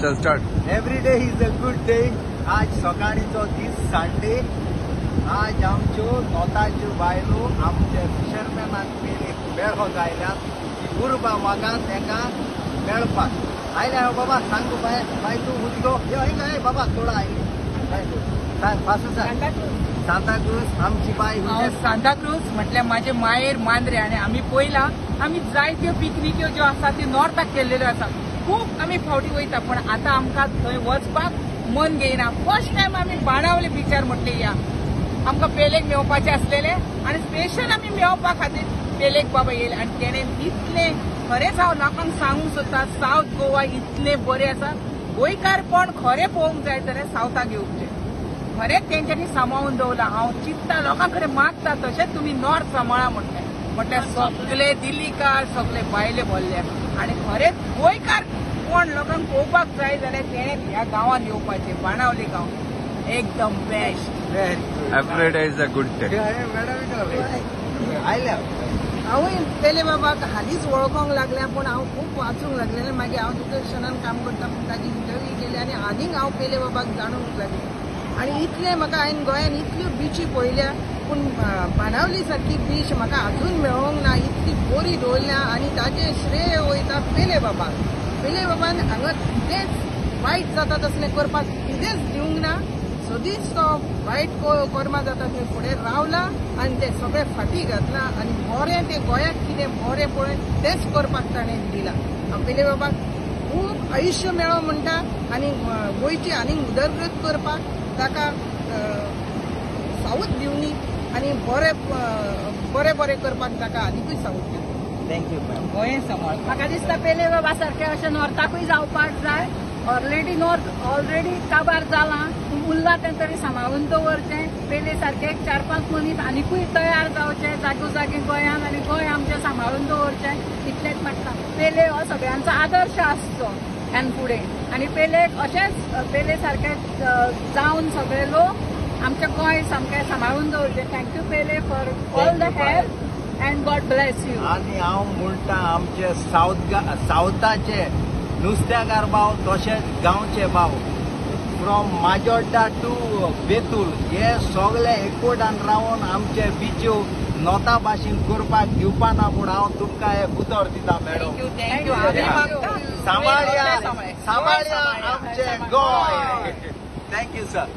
चल start. Every day is a good day. आज सकाळीचो दीस Sunday. आज आमच्यो नोताच्यो बायलो आमच्या फिशरमॅनाक मेळो जायल्यात उरबा म्हाका तेका मेळपाक आयल्या. बाबा सांग बाय तू उदलो हे बाबा थोडा आयली सांग पासून सांग. सांताक्रूज आमची बाय. सांताक्रूज म्हटल्यार माझे माहेर मांद्रे आणि आम्ही पयला आम्ही जायत्यो पिकनिक्यो ज्यो आसा त्यो नॉर्थाक केल्लेल्यो आसा. खूब आम्ही फावटी वयता पण आता आमकां थंय वचपाक मन घेयना. फर्स्ट टायम आम्ही बाणावले बिचार म्हटले या आमकां पेलेक मेळपाचें आसलेले आणि स्पेशल आम्ही मेळपा खातीर पेलेक बाबा येयले आणि तेणे इतले खरेंच हांव लोकांक सांगूंक सोदता सावथ गोवा इतले बरें आसा. गोंयकारपण खरें पळोवंक जाय जाल्यार सावथाक येवचें. खरेंच तेंच्यांनी सांबाळून दवरला. हांव चिंतता लोकां कडेन मागता तशेंच तुमी नॉर्थ सांबाळा म्हटल्यार सगळे दिल्लीकार सगळे भायले भरले आणि खरेंच गोंयकार कोण लोकांक पळोवपाक जाय जाल्यार तेणे ह्या गांवांत येवपाचें. बाणावले गांव एकदम best. Every day is a good day. आयल्या हांवूय पेले बाबाक हालींच वळखोंक लागल्या पण हांव खूब वाचूंक लागलेलें. मागीर हांव दूरदर्शनान काम करता पूण ताजी इंटरव्यू केली आनी आनीक हांव पेले बाबाक जाणूंक लागलें. आनी इतलें म्हाका हांवें गोंयान इतल्यो बिची पळयल्या पूण बाणावली सारकी बीच म्हाका अजून मेळोंक ना. इतली बरी दवरल्या आनी ताजें श्रेय वयता पेले बाबाक. पेले बाबान हांगा कितेंच वायट जाता तसलें करपाक कितेंच दिवंक ना. सदींच तो वायट कर्मां जाता थंय फुडें रावला आनी तें सगळें फाटीं घातलां आनी बरें तें गोंयाक कितें बरें पळय तेंच करपाक ताणें दिलां. हांव पेले बाबाक खूब आयुश्य मेळो म्हणटा आनी गोंयची आनीक उदरगत करपाक ताका सावथ दिवनी आनी बरें बरें करपाक ताका आनीकूय सावथ दिवनी. Thank you ma'am. गोंय सांबाळ म्हाका दिसता पेले बाबा सारकें अशें नॉर्थाकूय जावपाक जाय. ऑलरेडी काबार जालां उरलां तें तरी सांबाळून दवरचें. पेले सारके 4-5 मनीस आनीकूय तयार जावचे जागी गोंयान आनी गोंय आमचें सांबाळून दवरचें इतलेंच म्हणटा. पेले हो सगळ्यांचो आदर्श आसचो ह्यान फुडें आनी पेलेक अशेंच पेले सारके जावन सगळे लोक आमचें गोंय सामकें सांबाळून दवरचें. Thank you Pele for all the help and God bless you. आनी हांव म्हणटा आमचे सावथाचे नुस्त्याकार भाव तशेंच गांवचे भाव फ्रॉम माजोड्डा टू बेतूल हे सगळे एकवटान रावन आमचे बिच्यो नोता भाशेन करपाक दिवपा ना म्हूण हांव तुमकां हे उतर दिता मॅडम. सांबाळया आमचे गोंय. Thank you sir.